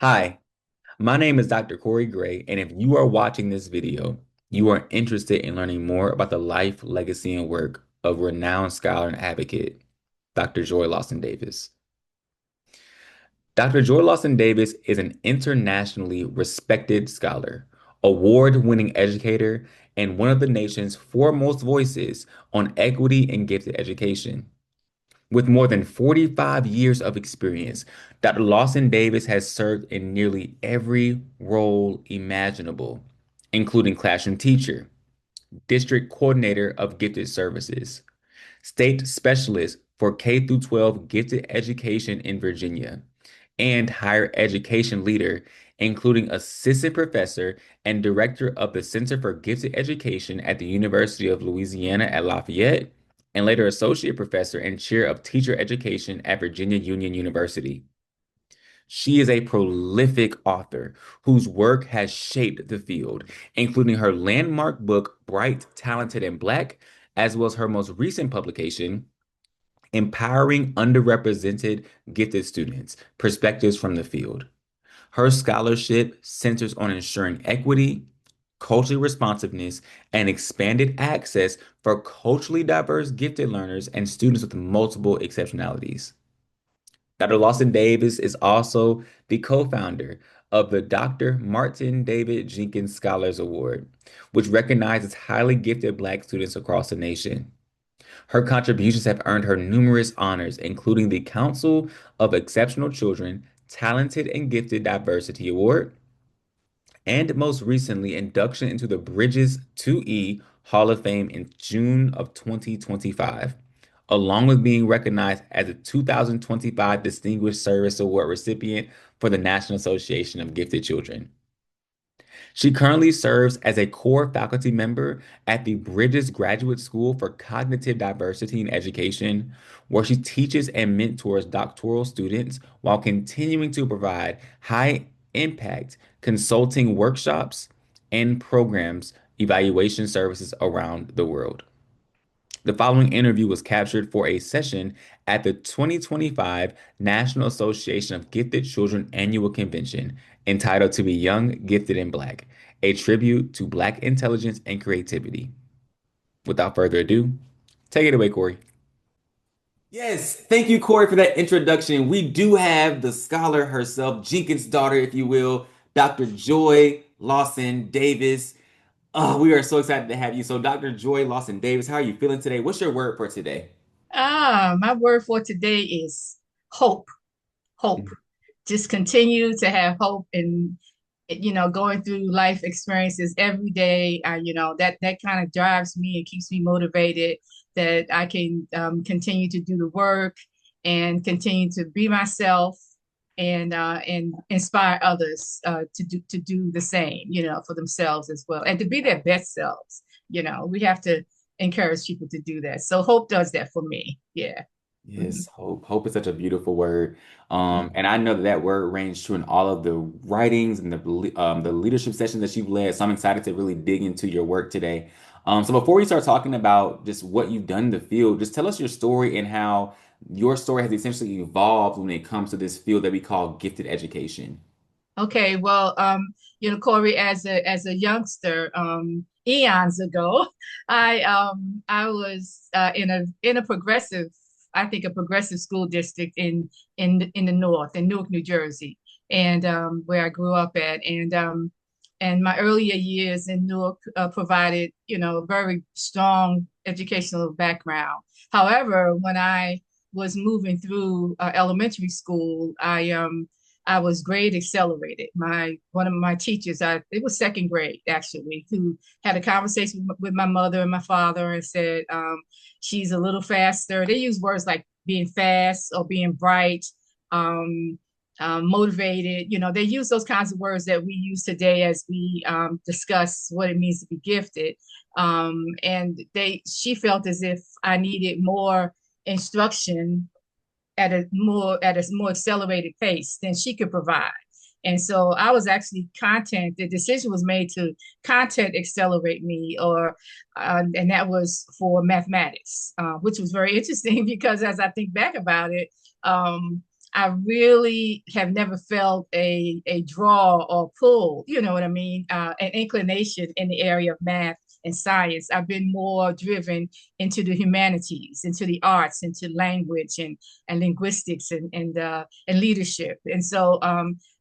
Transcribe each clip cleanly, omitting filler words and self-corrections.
Hi, my name is Dr. Corey Gray, and if you are watching this video, you are interested in learning more about the life, legacy, and work of renowned scholar and advocate, Dr. Joy Lawson Davis. Dr. Joy Lawson Davis is an internationally respected scholar, award-winning educator, and one of the nation's foremost voices on equity and gifted education. With more than 45 years of experience, Dr. Lawson Davis has served in nearly every role imaginable, including classroom teacher, district coordinator of gifted services, state specialist for K through 12 gifted education in Virginia, and higher education leader, including assistant professor and director of the Center for Gifted Education at the University of Louisiana at Lafayette, and later associate professor and chair of teacher education at Virginia Union University. She is a prolific author whose work has shaped the field, including her landmark book, Bright, Talented, and Black, as well as her most recent publication, Empowering Underrepresented Gifted Students, Perspectives from the Field. Her scholarship centers on ensuring equity, cultural responsiveness, and expanded access for culturally diverse gifted learners and students with multiple exceptionalities. Dr. Lawson Davis is also the co-founder of the Dr. Martin David Jenkins Scholars Award, which recognizes highly gifted Black students across the nation. Her contributions have earned her numerous honors, including the Council of Exceptional Children Talented and Gifted Diversity Award, and most recently, induction into the Bridges 2E Hall of Fame in June of 2025, along with being recognized as a 2025 Distinguished Service Award recipient for the National Association of Gifted Children. She currently serves as a core faculty member at the Bridges Graduate School for Cognitive Diversity in Education, where she teaches and mentors doctoral students while continuing to provide high impact consulting workshops and programs evaluation services around the world. The following interview was captured for a session at the 2025 National Association of Gifted Children Annual Convention entitled To Be Young, Gifted, and Black, a tribute to Black intelligence and creativity. Without further ado, take it away, Corey. Yes, thank you, Corey, for that introduction. We do have the scholar herself, Jenkins' daughter, if you will, Dr. Joy Lawson Davis. Oh, we are so excited to have you. So, Dr. Joy Lawson Davis, how are you feeling today? What's your word for today? My word for today is hope. Hope. Just continue to have hope and going through life experiences every day. That kind of drives me and keeps me motivated that I can continue to do the work and continue to be myself and inspire others to do the same, for themselves as well, and to be their best selves. We have to encourage people to do that. So hope does that for me. Yeah. Mhm. Yes, hope. Hope is such a beautiful word. And I know that that word rings true in all of the writings and the leadership sessions that you've led. So I'm excited to really dig into your work today. So before we start talking about just what you've done in the field, just tell us your story and how your story has essentially evolved when it comes to this field that we call gifted education. Okay, well, Corey, as a youngster, eons ago, I was in a progressive, I think a progressive school district in the north, in Newark, New Jersey, and where I grew up at, and my earlier years in Newark provided, a very strong educational background. However, when I was moving through elementary school, I was grade accelerated. My One of my teachers, it was second grade actually, who had a conversation with my mother and my father and said, she's a little faster. They use words like being fast or being bright, um, motivated. They use those kinds of words that we use today as we discuss what it means to be gifted. And she felt as if I needed more instruction at a more accelerated pace than she could provide. And so I was actually the decision was made to content accelerate me, and that was for mathematics, which was very interesting because as I think back about it, I really have never felt a draw or pull, you know what I mean, an inclination in the area of math and science. I've been more driven into the humanities, into the arts, into language and linguistics and leadership. And so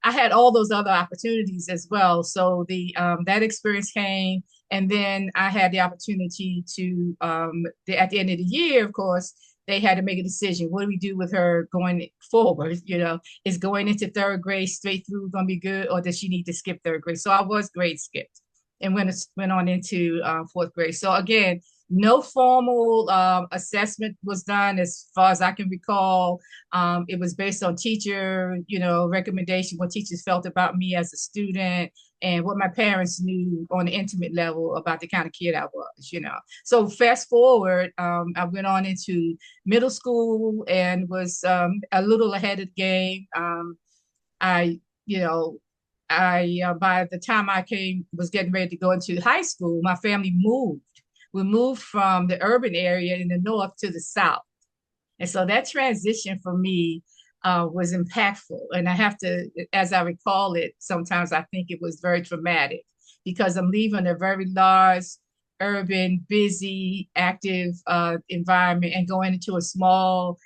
I had all those other opportunities as well. So the that experience came, and then I had the opportunity to at the end of the year, of course, they had to make a decision. What do we do with her going forward? You know, is going into third grade straight through going to be good, or does she need to skip third grade? So I was grade skipped and went on into fourth grade. So again, no formal assessment was done as far as I can recall. It was based on teacher, you know, recommendation, what teachers felt about me as a student, and what my parents knew on the intimate level about the kind of kid I was, you know. So fast forward, I went on into middle school and was a little ahead of the game. I, you know, I by the time I came was getting ready to go into high school, my family moved. We moved from the urban area in the north to the south. And so that transition for me was impactful. And I have to, as I recall it, sometimes I think it was very traumatic because I'm leaving a very large, urban, busy, active environment and going into a small,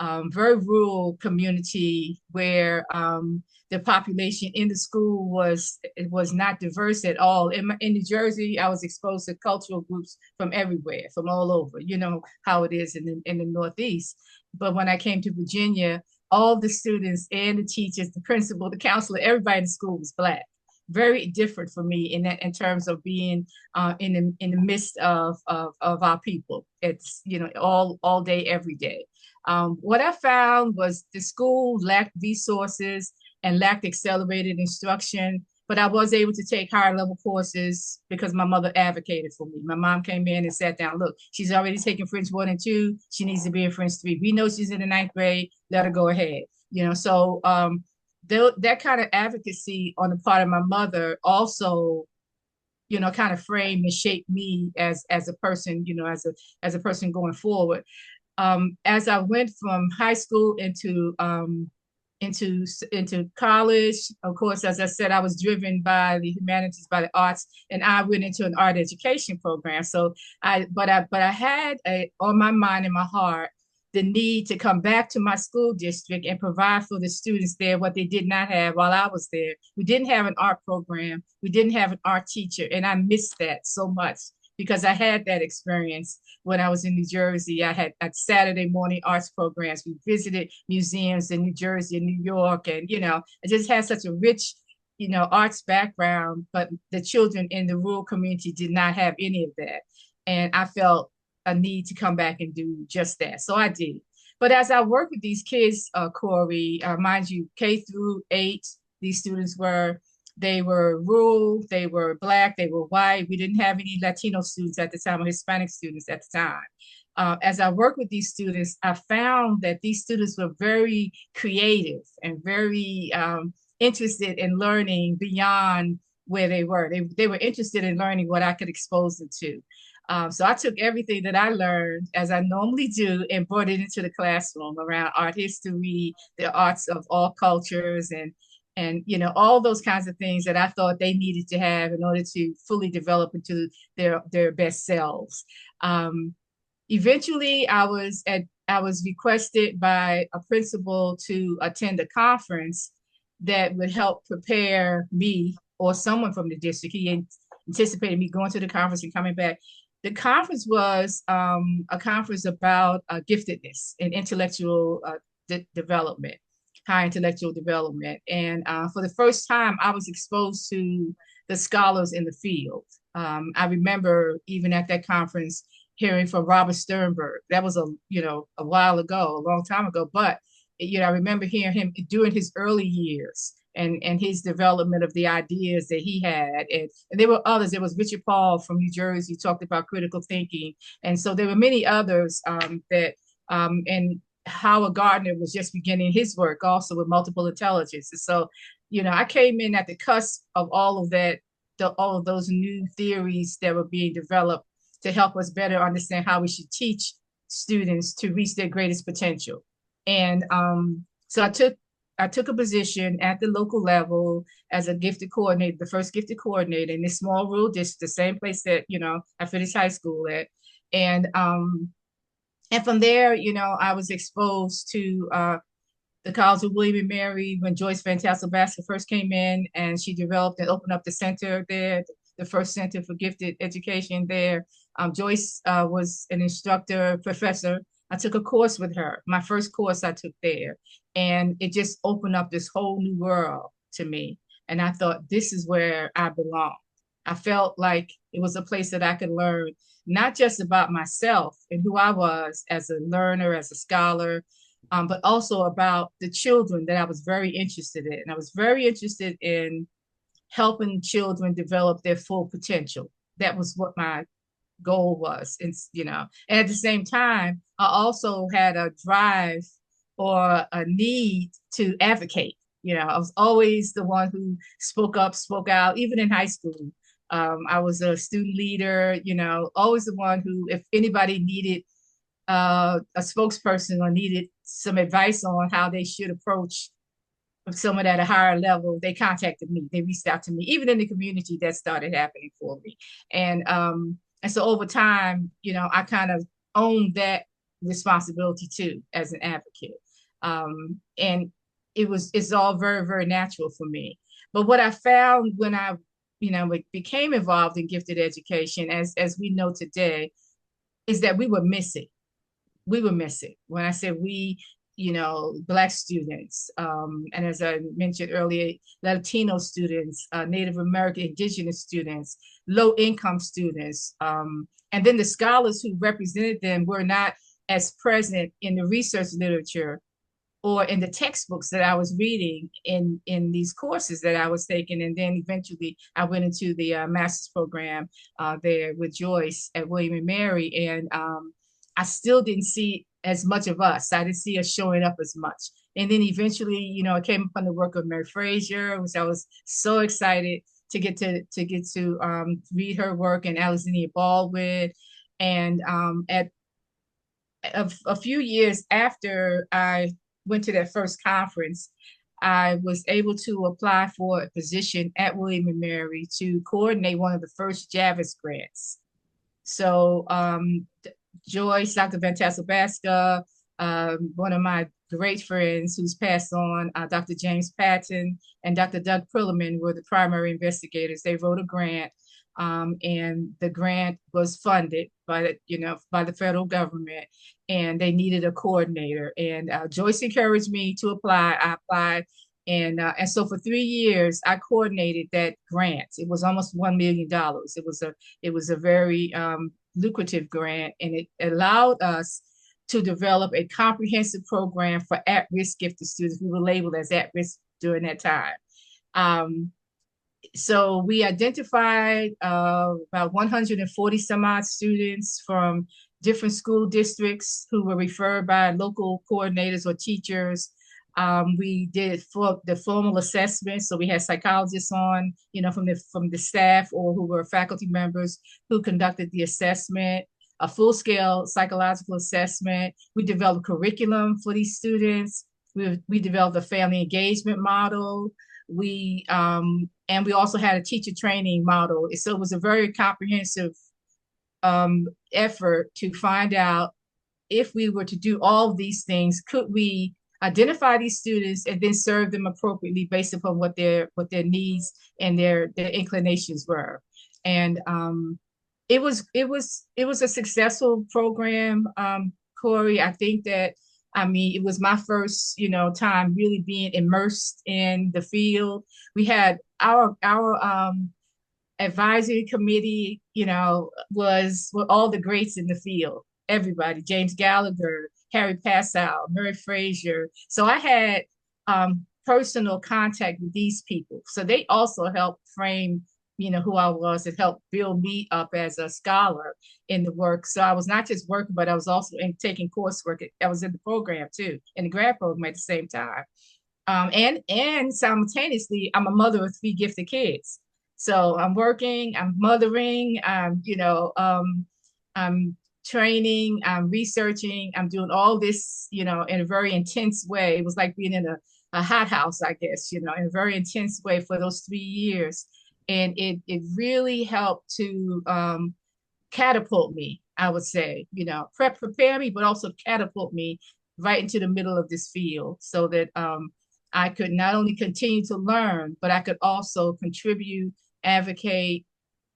very rural community where the population in the school was not diverse at all. In New Jersey, I was exposed to cultural groups from everywhere, from all over. You know how it is in the Northeast. But when I came to Virginia, all the students and the teachers, the principal, the counselor, everybody in the school was Black. Very different for me in terms of being in the midst of our people. It's, you know, all day, every day. What I found was the school lacked resources and lacked accelerated instruction, but I was able to take higher level courses because my mother advocated for me. My mom came in and sat down. Look, she's already taken French 1 and 2. She needs to be in French 3. We know she's in the ninth grade. Let her go ahead. You know, so that kind of advocacy on the part of my mother also, you know, kind of framed and shaped me as a person, you know, as a person going forward. As I went from high school into college, of course, as I said, I was driven by the humanities, by the arts, and I went into an art education program. So I had on my mind and my heart the need to come back to my school district and provide for the students there what they did not have while I was there. We didn't have an art program. We didn't have an art teacher, and I missed that so much because I had that experience when I was in New Jersey. I had at Saturday morning arts programs. We visited museums in New Jersey and New York, and you know, I just had such a rich, you know, arts background. But the children in the rural community did not have any of that, and I felt a need to come back and do just that. So I did. But as I work with these kids, Corey, mind you, K through 8, these students they were rural, they were Black, they were white. We didn't have any Latino students at the time or Hispanic students at the time. As I work with these students, I found that these students were very creative and very interested in learning beyond where they were. They were interested in learning what I could expose them to. So I took everything that I learned, as I normally do, and brought it into the classroom around art history, the arts of all cultures, and you know, all those kinds of things that I thought they needed to have in order to fully develop into their best selves. Eventually, I was requested by a principal to attend a conference that would help prepare me or someone from the district. He anticipated me going to the conference and coming back. The conference was a conference about giftedness and intellectual development, high intellectual development. And for the first time, I was exposed to the scholars in the field. I remember even at that conference hearing from Robert Sternberg. That was a while ago, a long time ago. But you know, I remember hearing him during his early years and his development of the ideas that he had. And there were others. There was Richard Paul from New Jersey, talked about critical thinking. And so there were many others and Howard Gardner was just beginning his work also with multiple intelligence. And so, you know, I came in at the cusp of all of that, all of those new theories that were being developed to help us better understand how we should teach students to reach their greatest potential. And so I took I took a position at the local level as a gifted coordinator, the first gifted coordinator in this small rural district, the same place that, I finished high school at. And and from there, I was exposed to the College of William and Mary when Joyce Van Tassel Basket first came in, and she developed and opened up the center there, the first center for gifted education there. Joyce was an instructor, professor. I took a course with her, my first course I took there, and it just opened up this whole new world to me. And I thought, this is where I belong. I felt like it was a place that I could learn not just about myself and who I was as a learner, as a scholar, but also about the children that I was very interested in. I was very interested in helping children develop their full potential. That was what my goal was. And at the same time, I also had a drive or a need to advocate. I was always the one who spoke up, spoke out, even in high school. I was a student leader, always the one who, if anybody needed a spokesperson or needed some advice on how they should approach someone at a higher level, they contacted me. They reached out to me. Even in the community, that started happening for me. And so over time, I kind of owned that responsibility too as an advocate. And it's all very, very natural for me. But what I found when I, became involved in gifted education, as we know today, is that we were missing. When I said we, Black students, and as I mentioned earlier, Latino students, Native American, Indigenous students, low income students, and then the scholars who represented them were not as present in the research literature or in the textbooks that I was reading in these courses that I was taking. And then eventually I went into the master's program there with Joyce at William and Mary. And I still didn't see as much of us. I didn't see us showing up as much. And then eventually, I came upon the work of Mary Frazier, which I was so excited to read her work, and Alexandria Baldwin. And at a few years after I went to that first conference, I was able to apply for a position at William and Mary to coordinate one of the first Javis grants. So Joyce, Dr. Van Tassel Basca, one of my great friends who's passed on, Dr. James Patton and Dr. Doug Prillerman were the primary investigators. They wrote a grant, and the grant was funded by the federal government, and they needed a coordinator. And Joyce encouraged me to apply. I applied, and so for 3 years I coordinated that grant. It was almost $1 million. It was a very lucrative grant, and it allowed us to develop a comprehensive program for at-risk gifted students. We were labeled as at-risk during that time. So we identified about 140 some odd students from different school districts who were referred by local coordinators or teachers. We did the formal assessment, so we had psychologists on, from the staff or who were faculty members who conducted the assessment, a full-scale psychological assessment. We developed curriculum for these students. We developed a family engagement model. And we also had a teacher training model. So it was a very comprehensive effort to find out, if we were to do all of these things, could we identify these students and then serve them appropriately based upon what their needs and their inclinations were. And it was a successful program, Corey. I think that, it was my first, time really being immersed in the field. We had our advisory committee, were all the greats in the field. Everybody, James Gallagher, Harry Passow, Mary Frazier. So I had personal contact with these people. So they also helped frame, who I was, and helped build me up as a scholar in the work. So I was not just working, but I was also taking coursework. I was in the program too, in the grad program at the same time. And simultaneously, I'm a mother of 3 gifted kids. So I'm working, I'm mothering, I'm training, I'm researching, I'm doing all this, in a very intense way. It was like being in a hothouse, I guess, in a very intense way for those 3 years. And it really helped to catapult me, I would say, prepare me, but also catapult me right into the middle of this field so that I could not only continue to learn, but I could also contribute, advocate,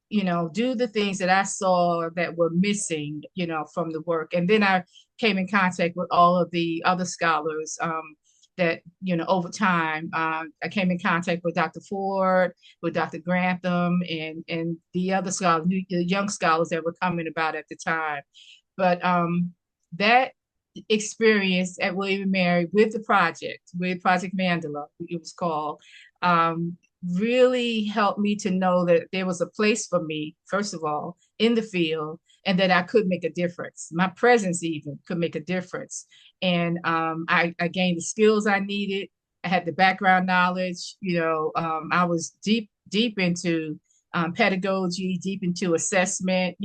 do the things that I saw that were missing, from the work. And then I came in contact with all of the other scholars that, over time, I came in contact with Dr. Ford, with Dr. Grantham, and the other scholars, the young scholars that were coming about at the time. But that experience at William and Mary with Project Mandela, it was called, really helped me to know that there was a place for me, first of all, in the field, and that I could make a difference. My presence even could make a difference. And I gained the skills I needed. I had the background knowledge. I was deep into pedagogy, deep into assessment,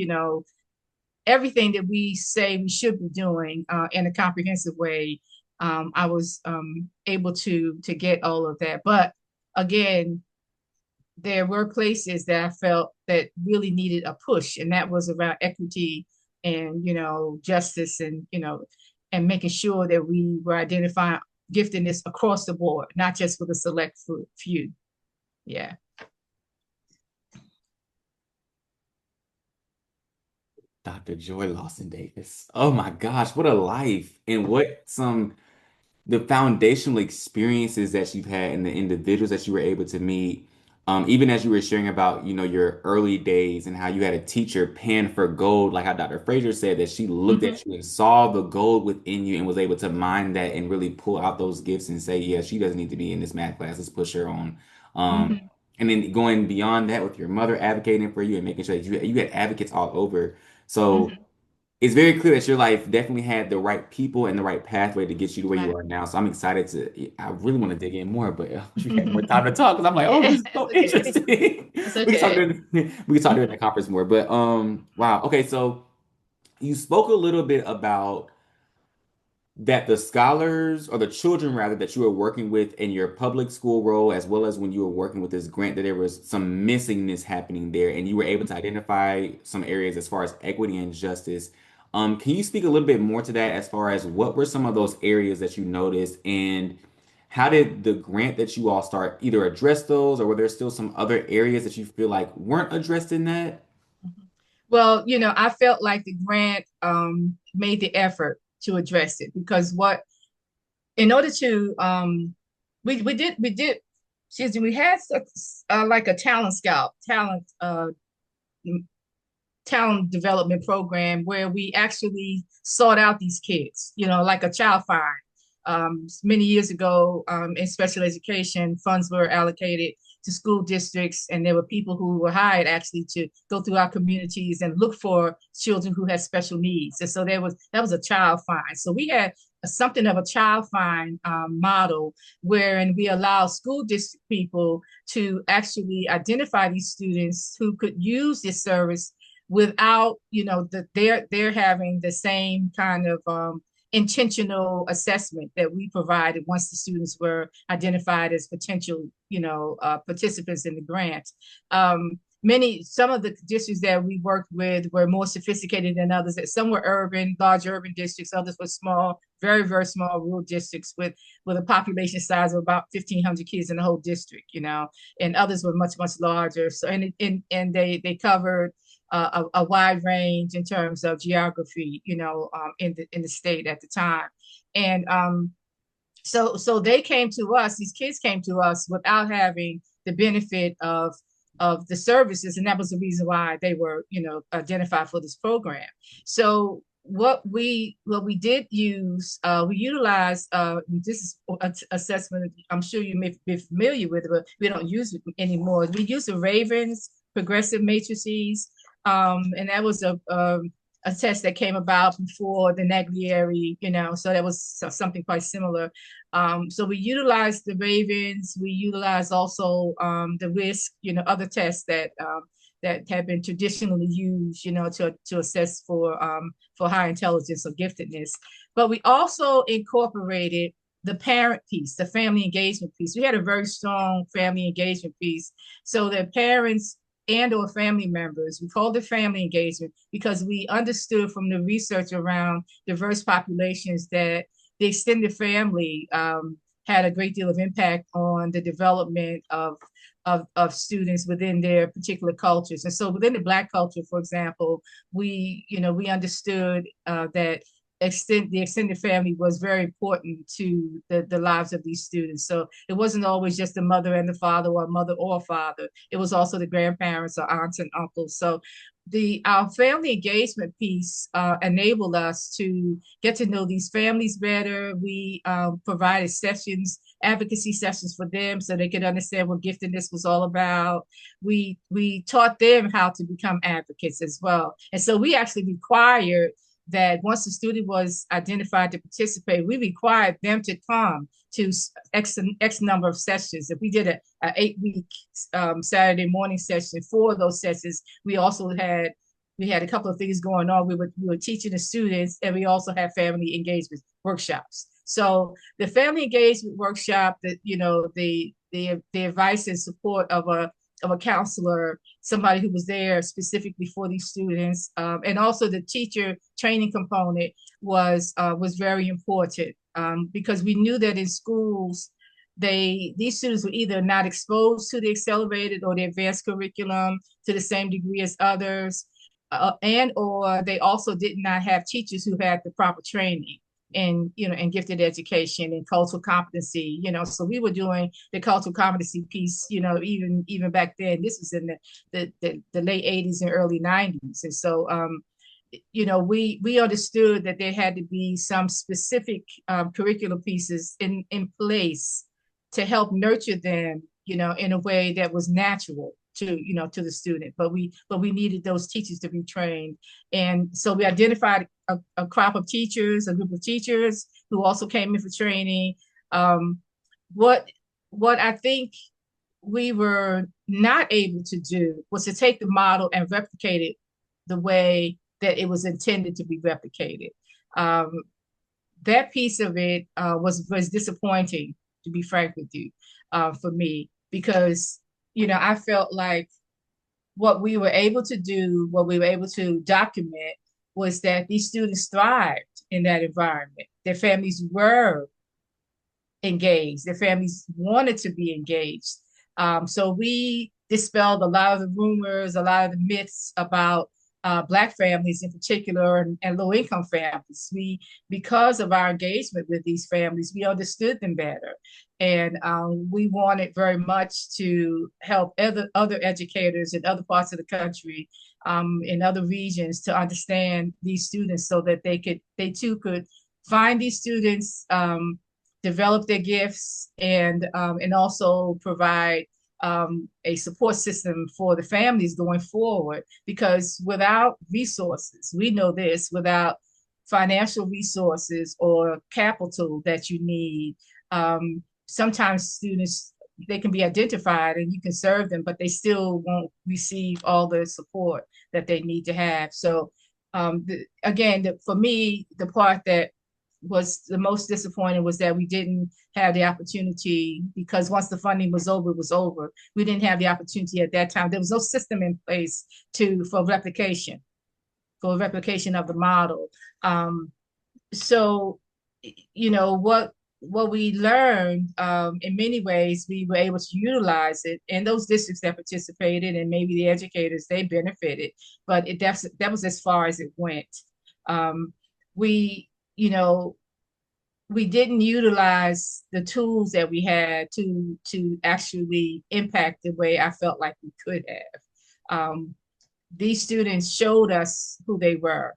everything that we say we should be doing in a comprehensive way. I was able to get all of that. But again, there were places that I felt that really needed a push, and that was around equity and justice, and and making sure that we were identifying giftedness across the board, not just for the select few. Yeah. Dr. Joy Lawson Davis. Oh my gosh, what a life and what some the foundational experiences that you've had and the individuals that you were able to meet, even as you were sharing about, your early days and how you had a teacher pan for gold, like how Dr. Fraser said that she looked Mm-hmm. at you and saw the gold within you and was able to mine that and really pull out those gifts and say, yeah, she doesn't need to be in this math class. Let's push her on. Um, Mm-hmm. and then going beyond that with your mother advocating for you and making sure that you had advocates all over. So Mm-hmm. it's very clear that your life definitely had the right people and the right pathway to get you to where you Right. are now. So I'm excited I really want to dig in more, but I wish we had more time to talk because I'm like, oh, this is That's so okay. interesting. That's We can talk okay. during, we can talk during the conference more. But wow. Okay, so you spoke a little bit about that the scholars or the children rather that you were working with in your public school role as well as when you were working with this grant that there was some missingness happening there and you were able to identify some areas as far as equity and justice. Can you speak a little bit more to that as far as what were some of those areas that you noticed and how did the grant that you all start either address those or were there still some other areas that you feel like weren't addressed in that? Well, I felt like the grant made the effort to address it because in order to we did excuse me, we had like a talent development program where we actually sought out these kids, like a child find. Many years ago, in special education, funds were allocated to school districts, and there were people who were hired actually to go through our communities and look for children who had special needs. And so that was a child find. So we had something of a child find model wherein we allow school district people to actually identify these students who could use this service without they're having the same kind of intentional assessment that we provided once the students were identified as potential participants in the grant. Some of the districts that we worked with were more sophisticated than others. Some were large urban districts. Others were small, very, very small rural districts with a population size of about 1,500 kids in the whole district, and others were much, much larger. So, and they covered a wide range in terms of geography, in the state at the time. And so they came to us, these kids came to us without having the benefit of the services, and that was the reason why they were, identified for this program. So what we did use, we utilized, this is assessment I'm sure you may be familiar with, but we don't use it anymore. We use the Ravens progressive matrices, and that was a test that came about before the Naglieri, so that was something quite similar. So we utilized the Ravens. We utilized also the risk, other tests that have been traditionally used, to assess for high intelligence or giftedness. But we also incorporated the parent piece, the family engagement piece. We had a very strong family engagement piece, so that parents and or family members, we called it family engagement because we understood from the research around diverse populations that the extended family had a great deal of impact on the development of students within their particular cultures. And so within the Black culture, for example, we understood that the extended family was very important to the lives of these students. So it wasn't always just the mother and the father, or mother or father. It was also the grandparents or aunts and uncles. So the our family engagement piece enabled us to get to know these families better. We provided sessions, advocacy sessions for them, so they could understand what giftedness was all about. We taught them how to become advocates as well, and so we actually required that once the student was identified to participate, we required them to come to X number of sessions. If we did a 8-week Saturday morning session, 4 of those sessions, we had a couple of things going on. We were teaching the students, and we also had family engagement workshops. So the family engagement workshop, that the advice and support of a counselor, somebody who was there specifically for these students, and also the teacher training component was very important, because we knew that in schools these students were either not exposed to the accelerated or the advanced curriculum to the same degree as others, and or they also did not have teachers who had the proper training in gifted education and cultural competency. So we were doing the cultural competency piece, even back then. This was in the late 80s and early 90s. And so we understood that there had to be some specific curriculum pieces in place to help nurture them, in a way that was natural to the student. But we needed those teachers to be trained. And so we identified a crop of teachers, a group of teachers who also came in for training. What I think we were not able to do was to take the model and replicate it the way that it was intended to be replicated. That piece of it was disappointing, to be frank with you, for me, because I felt like what we were able to do, what we were able to document, was that these students thrived in that environment. Their families were engaged. Their families wanted to be engaged. So we dispelled a lot of the rumors, a lot of the myths about Black families in particular, and low-income families. Because of our engagement with these families, we understood them better. And we wanted very much to help other educators in other parts of the country, in other regions, to understand these students so that they too could find these students, develop their gifts, and also provide a support system for the families going forward. Because without resources, we know this, without financial resources or capital that you need, sometimes students, they can be identified and you can serve them, but they still won't receive all the support that they need to have. So for me, the part that was the most disappointing was that we didn't have the opportunity, because once the funding was over, it was over. We didn't have the opportunity at that time. There was no system in place for replication of the model. So, what we learned, in many ways, we were able to utilize it, and those districts that participated, and maybe the educators, they benefited, but that was as far as it went. We, we didn't utilize the tools that we had to actually impact the way I felt like we could have. These students showed us who they were,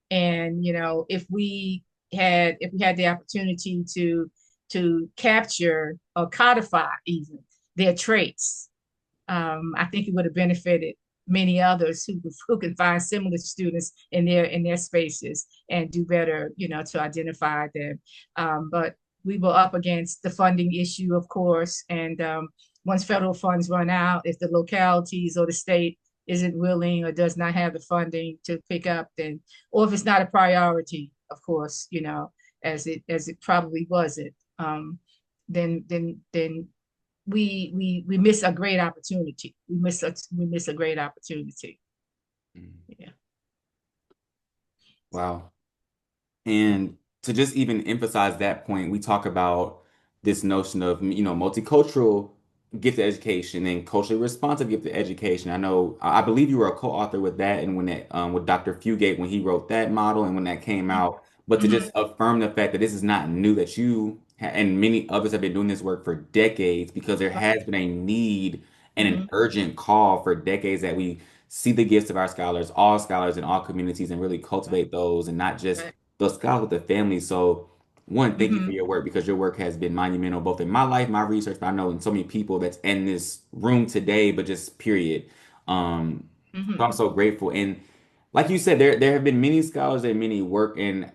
and if we had the opportunity to capture or codify even their traits, I think it would have benefited many others who can find similar students in their spaces and do better, to identify them. But we were up against the funding issue, of course, and once federal funds run out, if the localities or the state isn't willing or does not have the funding to pick up, or if it's not a priority, of course, as it probably wasn't, um, then we miss a great opportunity. We miss a great opportunity. Mm. Yeah. Wow. And to just even emphasize that point, we talk about this notion of, multicultural gifted education and culturally responsive gifted education. I know, I believe you were a co-author with that, and when that, with Dr. Fugate, when he wrote that model and when that came out. But to Mm-hmm. just affirm the fact that this is not new, that and many others have been doing this work for decades, because there Right. has been a need and Mm-hmm. an urgent call for decades that we see the gifts of our scholars in all communities, and really Right. cultivate those, and not just Right. those scholars with the family. So, one, thank you for Mm-hmm. your work, because your work has been monumental both in my life, my research, but I know in so many people that's in this room today, but just period. Um, so Mm-hmm. I'm so grateful. And like you said, there have been many scholars and many work, and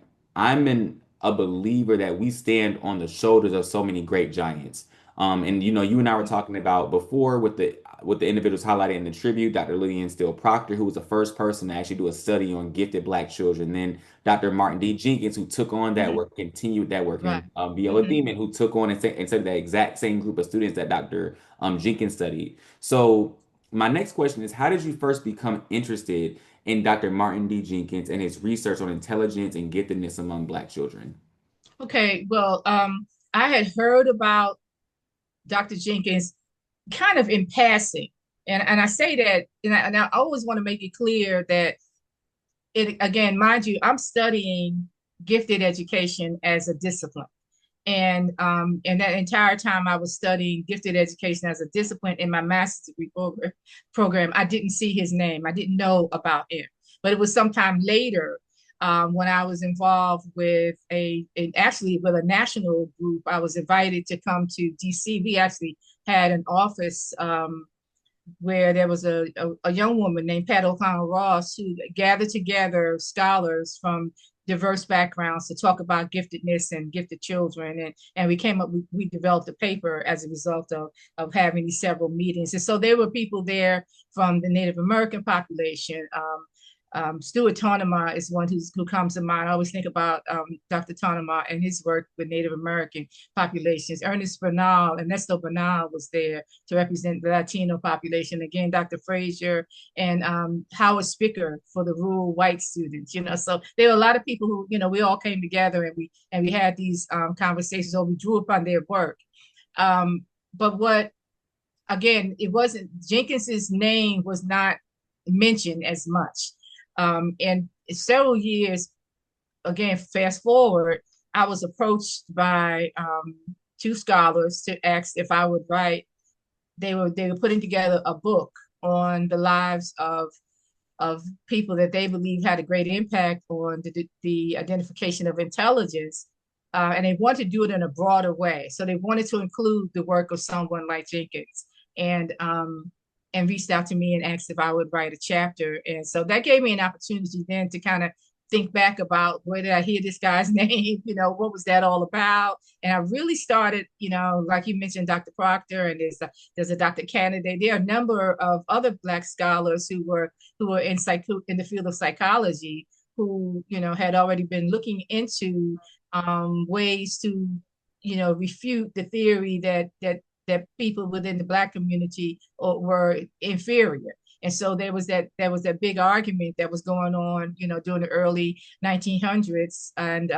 a believer that we stand on the shoulders of so many great giants. And you and I were talking about before with the individuals highlighted in the tribute, Dr. Lillian Steele Proctor, who was the first person to actually do a study on gifted Black children. Then Dr. Martin D. Jenkins, who took on that Mm-hmm. work, continued that work, Right. and Viola Mm-hmm. Thiemann, who took on and studied that exact same group of students that Dr. Jenkins studied. So my next question is, how did you first become interested in Dr. Martin D. Jenkins and his research on intelligence and giftedness among Black children? Okay. Well, I had heard about Dr. Jenkins kind of in passing. And I say that, and I always want to make it clear that it, again, mind you, I'm studying gifted education as a discipline. And that entire time I was studying gifted education as a discipline in my master's degree program, I didn't see his name. I didn't know about him. But it was sometime later, when I was involved with actually with a national group. I was invited to come to DC. We actually had an office, where there was a young woman named Pat O'Connell Ross, who gathered together scholars from diverse backgrounds to talk about giftedness and gifted children. And we developed a paper as a result of having these several meetings. And so there were people there from the Native American population. Stuart Tonema is one who comes to mind. I always think about Dr. Tonema and his work with Native American populations. Ernest Bernal, Ernesto Bernal was there to represent the Latino population. Again, Dr. Frazier and Howard Spicker for the rural white students. So there were a lot of people who, we all came together and we had these conversations, or we drew upon their work. But what again, it wasn't Jenkins's name was not mentioned as much. And several years, again, fast forward, I was approached by two scholars to ask if I would write. They were putting together a book on the lives of people that they believe had a great impact on the identification of intelligence. And they wanted to do it in a broader way. So they wanted to include the work of someone like Jenkins, and um, and reached out to me and asked if I would write a chapter. And so that gave me an opportunity then to kind of think back about, where did I hear this guy's name? What was that all about? And I really started, like you mentioned, Dr. Proctor, and there's a Dr. Candidate. There are a number of other Black scholars who were in the field of psychology, who had already been looking into ways to refute the theory that people within the Black community were inferior. And so there was that big argument that was going on, during the early 1900s, and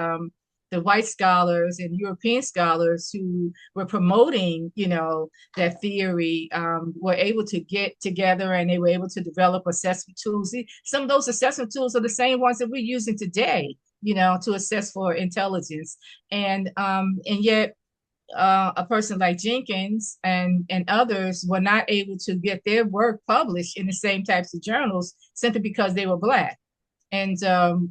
the white scholars and European scholars who were promoting, that theory, were able to get together, and they were able to develop assessment tools. Some of those assessment tools are the same ones that we're using today, to assess for intelligence. And yet, a person like Jenkins and others were not able to get their work published in the same types of journals, simply because they were Black. And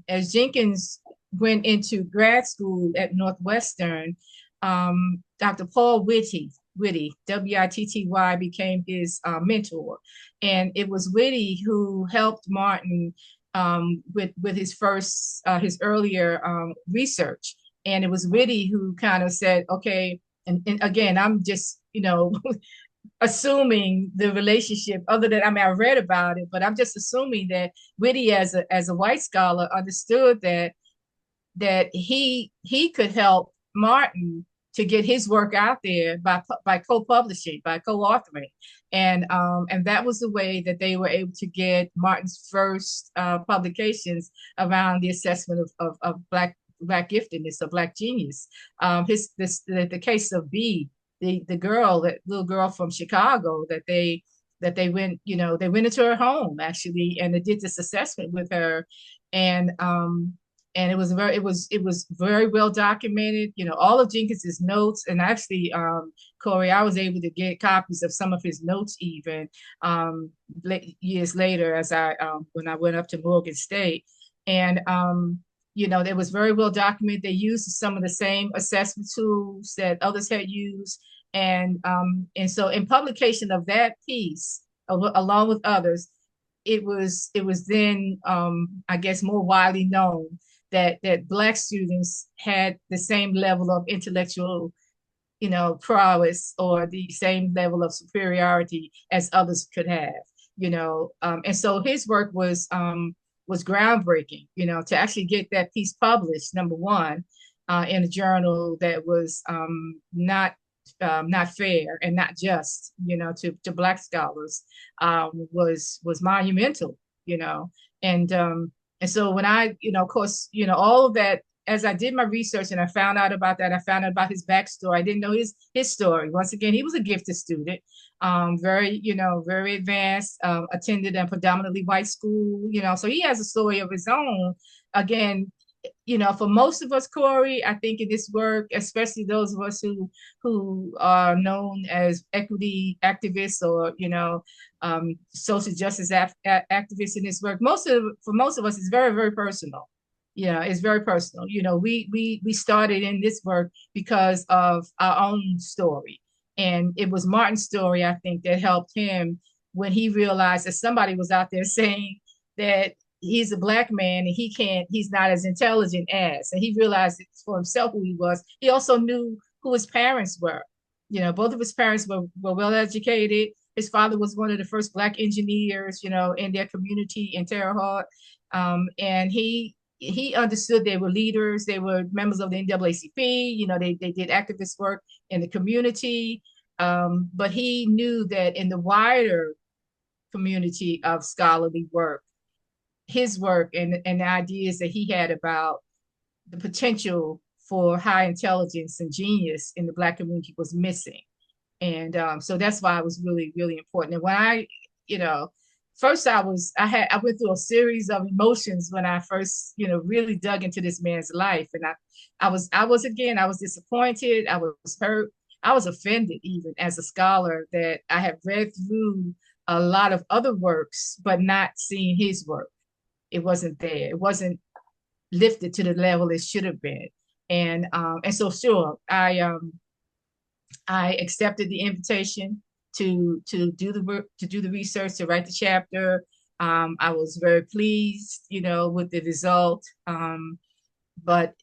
as Jenkins went into grad school at Northwestern, Dr. Paul Whitty, Witty, became his mentor. And it was Whitty who helped Martin with his earlier research. And it was Whitty who kind of said, okay, and again, I'm just, assuming the relationship, other than, I mean, I read about it, but I'm just assuming that Whitty, as a white scholar, understood that he could help Martin to get his work out there by co-publishing, by co-authoring, and that was the way that they were able to get Martin's first publications around the assessment of black giftedness, of black genius. The case of B, the girl, that little girl from Chicago, that they went, they went into her home actually, and they did this assessment with her, and it was very well documented. All of Jenkins's notes, and actually, Corey, I was able to get copies of some of his notes even years later, as I when I went up to Morgan State, and it was very well documented. They used some of the same assessment tools that others had used, and so in publication of that piece, along with others, it was then, I guess, more widely known that Black students had the same level of intellectual, prowess, or the same level of superiority as others could have. And so his work was groundbreaking. To actually get that piece published, number one, in a journal that was not fair and not just, to Black scholars, was monumental. You know, and so when of course, all of that, as I did my research and I found out about that, I found out about his backstory. I didn't know his story. Once again, he was a gifted student, very advanced, attended a predominantly white school, so he has a story of his own. Again, for most of us, Corey, I think in this work, especially those of us who are known as equity activists, or social justice activists in this work, for most of us, it's very, very personal. It's very personal. We started in this work because of our own story, and it was Martin's story, I think, that helped him when he realized that somebody was out there saying that he's a Black man and he's not as intelligent as, and he realized it for himself who he was. He also knew who his parents were. Both of his parents were well educated. His father was one of the first Black engineers, in their community in Terre Haute. And he understood they were leaders. They were members of the NAACP. They did activist work in the community. But he knew that in the wider community of scholarly work, his work and the ideas that he had about the potential for high intelligence and genius in the Black community was missing. And so that's why it was really, really important. And when first I went through a series of emotions when I first, really dug into this man's life. And I was disappointed. I was hurt. I was offended even as a scholar that I had read through a lot of other works, but not seen his work. It wasn't there. It wasn't lifted to the level it should have been. And so sure, I accepted the invitation to do the work, to do the research, to write the chapter. I was very pleased, with the result. But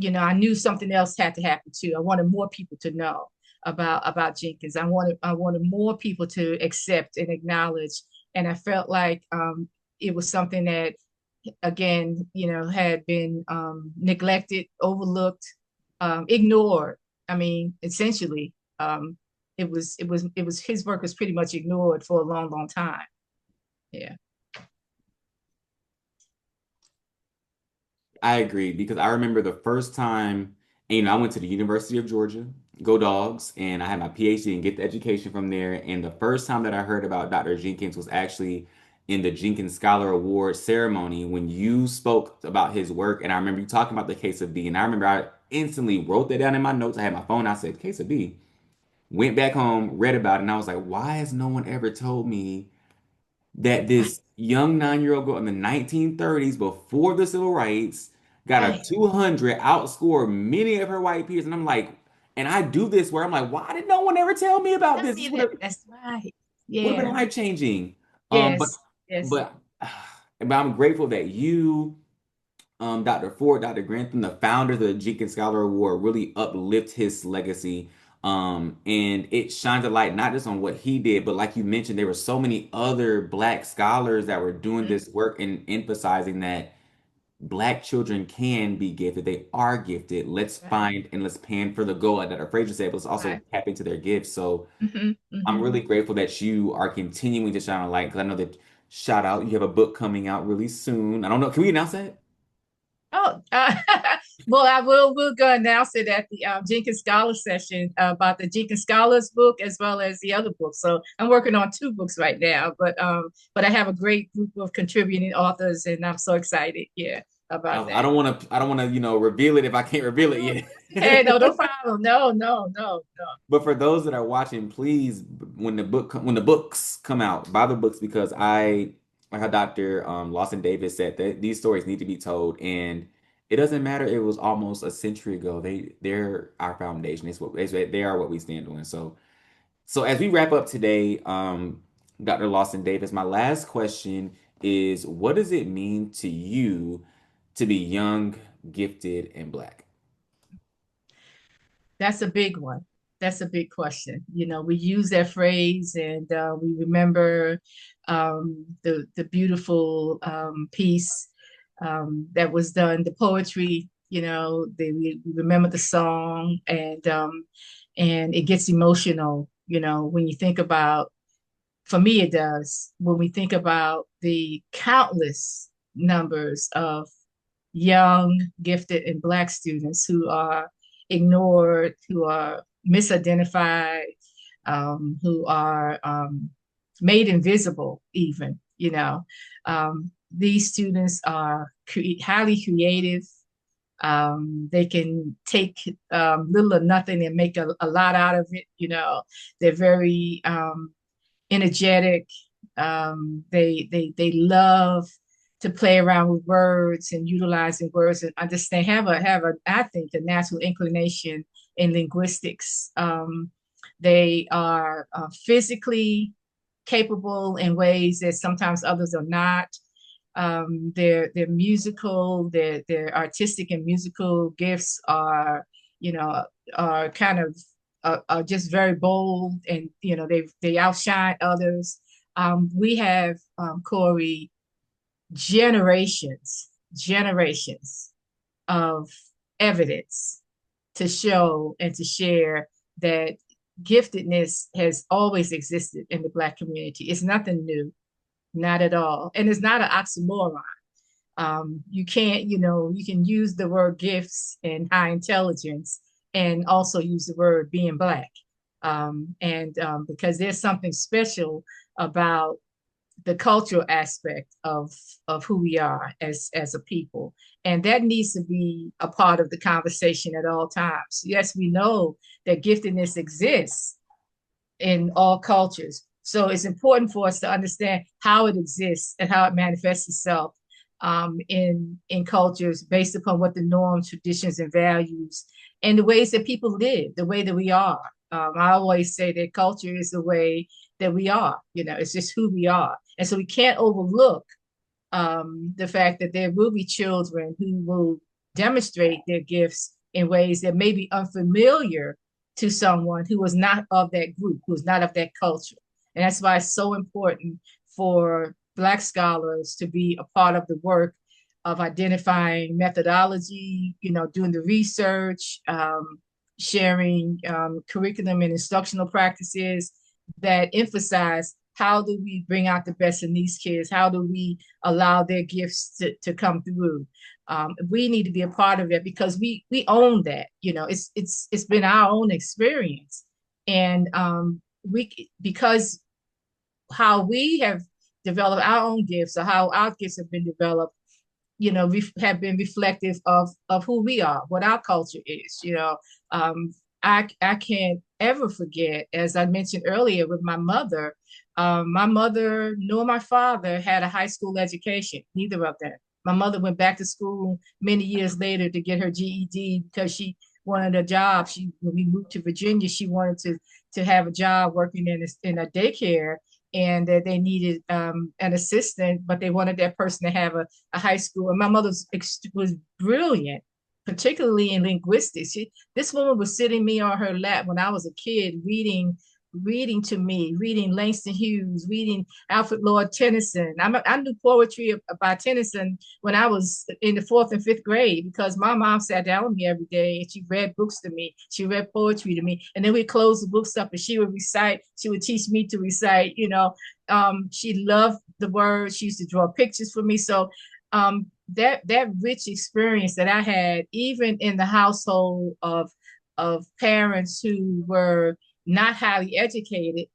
I knew something else had to happen too. I wanted more people to know about Jenkins. I wanted more people to accept and acknowledge. And I felt like it was something that, again, had been neglected, overlooked, ignored. I mean, essentially, it was his work was pretty much ignored for a long, long time. Yeah. I agree because I remember the first time, and, I went to the University of Georgia, go Dogs, and I had my PhD and get the education from there. And the first time that I heard about Dr. Jenkins was actually in the Jenkins Scholar Award ceremony when you spoke about his work. And I remember you talking about the case of B. And I remember I instantly wrote that down in my notes. I had my phone. I said, case of B. Went back home, read about it, and I was like, why has no one ever told me that this young 9-year-old girl in the 1930s, before the civil rights, got a Right. 200, outscored many of her white peers? And I'm like, and I do this where I'm like, why did no one ever tell me about Tell this? This me would that. have That's right. would have been Yeah. life changing. Um, but Yes. Yes. but but I'm grateful that you, Dr. Ford, Dr. Grantham, the founders of the Jenkins Scholar Award, really uplift his legacy. And it shines a light not just on what he did, but like you mentioned, there were so many other Black scholars that were doing Mhm. this work and emphasizing that. Black children can be gifted. They are gifted. Let's Right. find and let's pan for the goal that our Fraser said, but let's also Right. tap into their gifts. So I'm Hmm. really grateful that you are continuing to shine a light because I know that shout out, you have a book coming out really soon. I don't know. Can we announce that? Oh, well, I will. We'll go announce it at the Jenkins Scholar session about the Jenkins Scholars book as well as the other books. So I'm working on two books right now, but I have a great group of contributing authors, and I'm so excited. Yeah, about I that. don't want to. I don't want to. Reveal it if I can't reveal it No, hey, yet. no, no problem. No, no, no, no. But for those that are watching, please, when the books come out, buy the books because like how Dr. Lawson Davis said, that these stories need to be told, and it doesn't matter. It was almost a century ago. They're our foundation. They are what we stand on. So as we wrap up today, Dr. Lawson Davis, my last question is, what does it mean to you to be young, gifted, and black? That's a big one. That's a big question. You know, we use that phrase, and we remember the beautiful piece that was done, the poetry. You know, we remember the song, and it gets emotional. You know, when you think about, for me, it does. When we think about the countless numbers of young, gifted, and Black students who are ignored, who are misidentified, who are made invisible, even, you know. These students are highly creative. They can take little or nothing and make a lot out of it. You know, they're very energetic. They love to play around with words and utilizing words and understand, have a I think a natural inclination in linguistics. They are physically capable in ways that sometimes others are not. Their musical, their artistic and musical gifts are, you know, are kind of are just very bold, and you know they outshine others. We have Corey, generations of evidence to show and to share that giftedness has always existed in the Black community. It's nothing new, not at all, and it's not an oxymoron. You can't, you know, you can use the word gifts and high intelligence and also use the word being Black. And because there's something special about the cultural aspect of who we are as a people, and that needs to be a part of the conversation at all times. Yes, we know that giftedness exists in all cultures, so it's important for us to understand how it exists and how it manifests itself in cultures based upon what the norms, traditions, and values, and the ways that people live, the way that we are. I always say that culture is the way that we are. You know, it's just who we are, and so we can't overlook the fact that there will be children who will demonstrate their gifts in ways that may be unfamiliar to someone who was not of that group, who's not of that culture. And that's why it's so important for Black scholars to be a part of the work of identifying methodology, you know, doing the research, sharing curriculum and instructional practices that emphasize how do we bring out the best in these kids? How do we allow their gifts to come through? We need to be a part of it because we own that. You know, it's been our own experience, and we because how we have developed our own gifts or how our gifts have been developed, you know, have been reflective of who we are, what our culture is. You know, um, I can't ever forget, as I mentioned earlier, with my mother. My mother nor my father had a high school education, neither of them. My mother went back to school many years later to get her GED because she wanted a job. When we moved to Virginia, she wanted to have a job working in a daycare, and that they needed an assistant, but they wanted that person to have a high school. And my mother was brilliant, particularly in linguistics. This woman was sitting me on her lap when I was a kid reading reading to me, reading Langston Hughes, reading Alfred Lord Tennyson. I knew poetry by Tennyson when I was in the fourth and fifth grade because my mom sat down with me every day and she read books to me. She read poetry to me. And then we'd close the books up and she would recite. She would teach me to recite, she loved the words. She used to draw pictures for me. So that rich experience that I had, even in the household of parents who were not highly educated,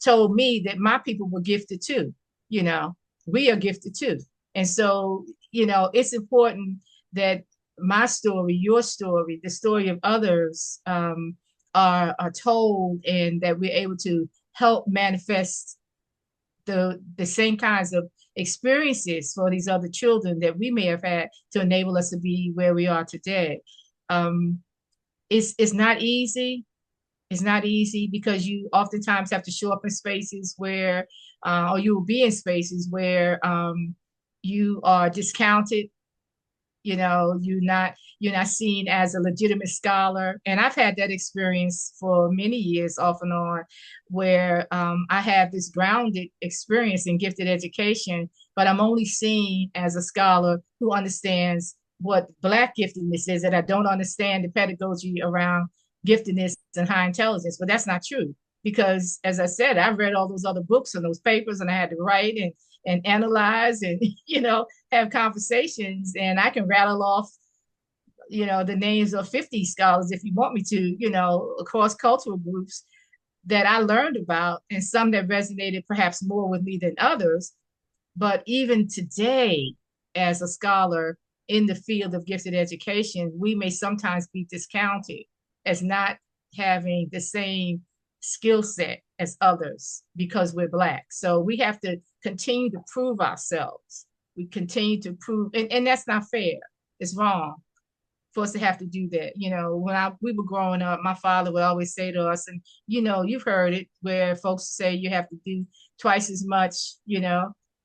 told me that my people were gifted too. You know, we are gifted too. And so, it's important that my story, your story, the story of others are told, and that we're able to help manifest the same kinds of experiences for these other children that we may have had to enable us to be where we are today. Um, it's not easy. It's not easy because you oftentimes have to show up in spaces where, or you will be in spaces where you are discounted. You're not seen as a legitimate scholar. And I've had that experience for many years off and on, where I have this grounded experience in gifted education, but I'm only seen as a scholar who understands what Black giftedness is, and I don't understand the pedagogy around giftedness and high intelligence. But that's not true, because as I said, I read all those other books and those papers, and I had to write and analyze and have conversations, and I can rattle off the names of 50 scholars if you want me to, across cultural groups that I learned about, and some that resonated perhaps more with me than others. But even today, as a scholar in the field of gifted education, we may sometimes be discounted as not having the same skill set as others because we're Black. So we have to continue to prove ourselves. We continue to prove, and that's not fair. It's wrong for us to have to do that. When we were growing up, my father would always say to us, and you've heard it, where folks say you have to do twice as much,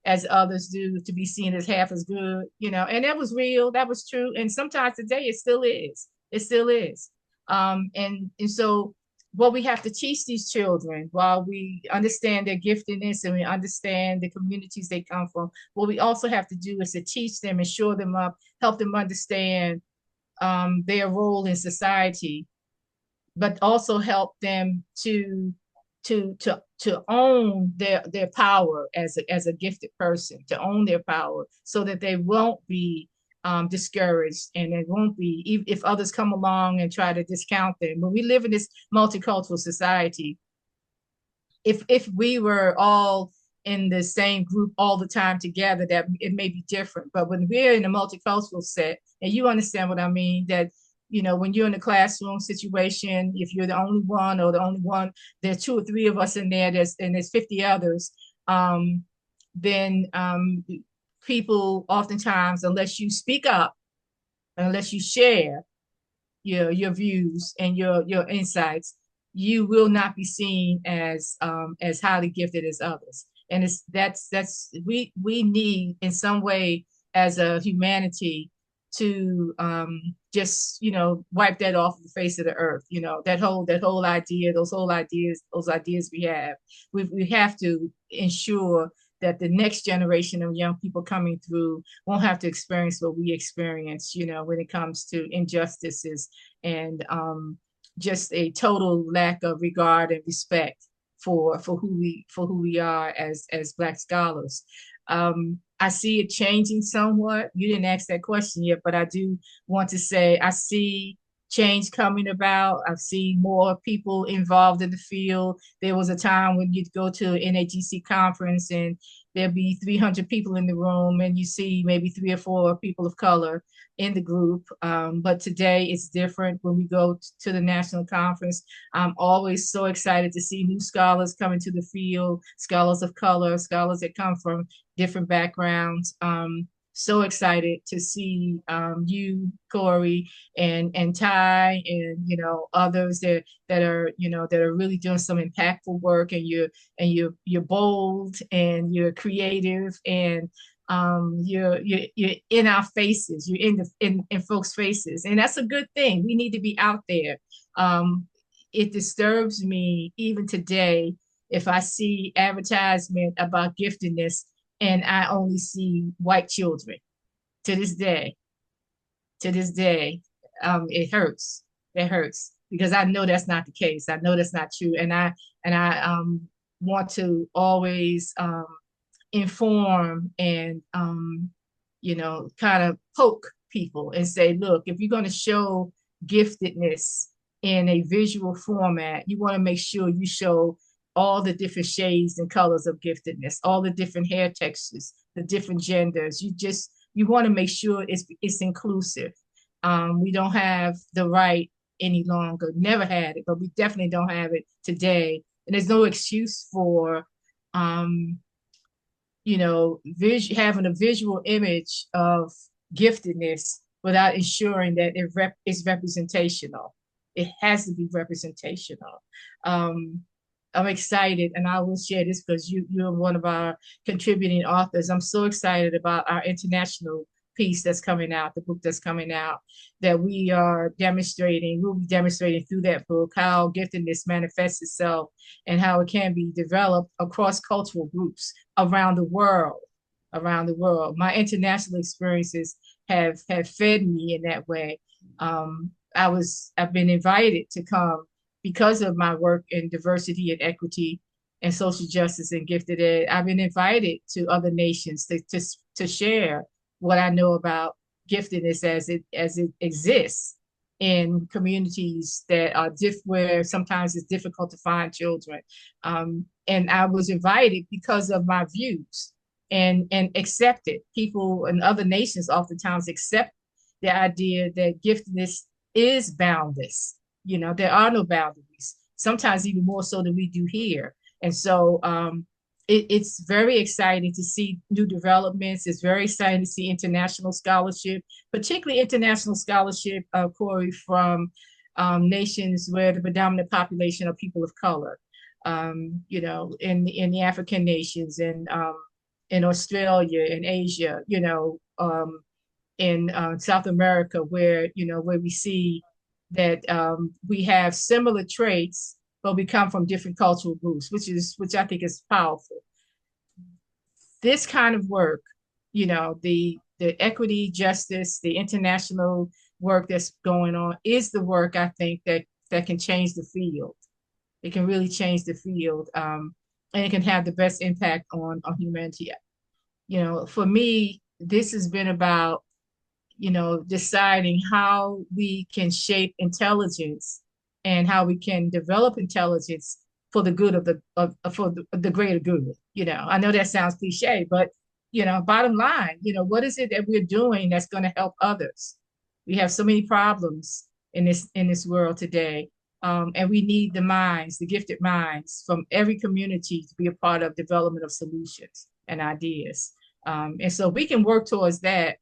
as others do to be seen as half as good, and that was real, that was true. And sometimes today it still is. It still is. And so what we have to teach these children, while we understand their giftedness and we understand the communities they come from, what we also have to do is to teach them and shore them up, help them understand their role in society, but also help them to own their power as a gifted person, to own their power, so that they won't be discouraged, and they won't be, if others come along and try to discount them. When we live in this multicultural society, if we were all in the same group all the time together, that it may be different. But when we're in a multicultural set, and you understand what I mean, that when you're in a classroom situation, if you're the only one or the only one, there's two or three of us in there, and there's 50 others, then people oftentimes, unless you speak up, unless you share your views and your insights, you will not be seen as highly gifted as others. And that's we need in some way, as a humanity, to just wipe that off the face of the earth. That whole idea, those ideas we have to ensure that the next generation of young people coming through won't have to experience what we experience, when it comes to injustices and just a total lack of regard and respect for who we are as Black scholars. I see it changing somewhat. You didn't ask that question yet, but I do want to say I see change coming about. I've seen more people involved in the field. There was a time when you'd go to an NAGC conference and there'd be 300 people in the room, and you see maybe 3 or 4 people of color in the group. But today it's different. When we go to the national conference, I'm always so excited to see new scholars coming to the field, scholars of color, scholars that come from different backgrounds. So excited to see you, Corey, and Ty, and others that are really doing some impactful work, and you're bold and you're creative, and you're in our faces, you're in folks' faces, and that's a good thing. We need to be out there. it disturbs me even today if I see advertisement about giftedness and I only see white children. To this day, to this day, it hurts. It hurts because I know that's not the case. I know that's not true, and I want to always inform and kind of poke people and say, look, if you're going to show giftedness in a visual format, you want to make sure you show all the different shades and colors of giftedness, all the different hair textures, the different genders. You want to make sure it's inclusive. We don't have the right any longer. Never had it, but we definitely don't have it today. And there's no excuse for um, having a visual image of giftedness without ensuring that it's representational. It has to be representational. Um, I'm excited, and I will share this because you're one of our contributing authors. I'm so excited about our international piece that's coming out, the book that's coming out, that we'll be demonstrating through that book how giftedness manifests itself and how it can be developed across cultural groups around the world. Around the world, my international experiences have fed me in that way. I've been invited to come because of my work in diversity and equity and social justice and gifted ed. I've been invited to other nations to share what I know about giftedness as it exists in communities that are where sometimes it's difficult to find children. And I was invited because of my views and accepted. People in other nations oftentimes accept the idea that giftedness is boundless. There are no boundaries, sometimes even more so than we do here. And so it's very exciting to see new developments. It's very exciting to see international scholarship, particularly international scholarship, Corey, from nations where the predominant population are people of color. In the African nations and in Australia, in Asia, in South America, where we see that we have similar traits, but we come from different cultural groups, which I think is powerful. This kind of work, the equity, justice, the international work that's going on is the work I think that can change the field. It can really change the field, and it can have the best impact on humanity. For me, this has been about deciding how we can shape intelligence and how we can develop intelligence for the good for the greater good. I know that sounds cliche, but bottom line, what is it that we're doing that's going to help others? We have so many problems in this world today, and we need the gifted minds from every community to be a part of development of solutions and ideas. And so we can work towards that.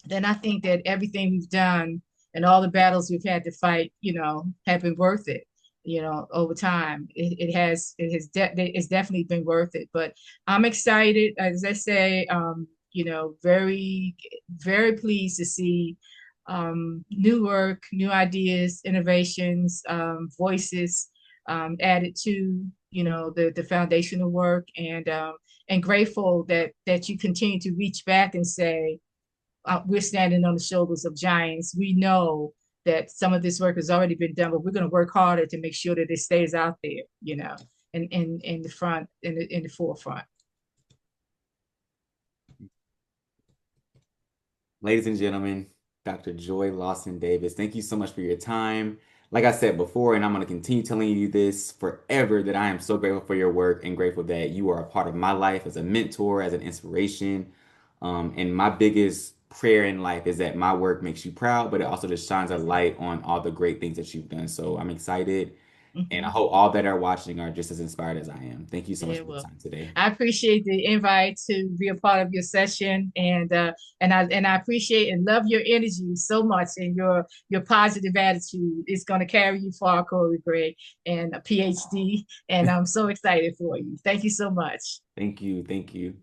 Then I think that everything we've done and all the battles we've had to fight, have been worth it. Over time, it's definitely been worth it. But I'm excited, as I say, very, very pleased to see new work, new ideas, innovations, voices added to the foundational work, and grateful that you continue to reach back and say we're standing on the shoulders of giants. We know that some of this work has already been done, but we're going to work harder to make sure that it stays out there, in the front, in the forefront. Ladies and gentlemen, Dr. Joy Lawson Davis, thank you so much for your time. Like I said before, and I'm going to continue telling you this forever, that I am so grateful for your work and grateful that you are a part of my life as a mentor, as an inspiration. And my biggest prayer in life is that my work makes you proud, but it also just shines a light on all the great things that you've done. So I'm excited, and I Mm-hmm. hope all that are watching are just as inspired as I am. Thank you so much Yeah, for the well, time today. I appreciate the invite to be a part of your session, and I appreciate and love your energy so much, and your positive attitude is going to carry you far, Corey Gray, and a PhD. And I'm so excited for you. Thank you so much. Thank you. Thank you.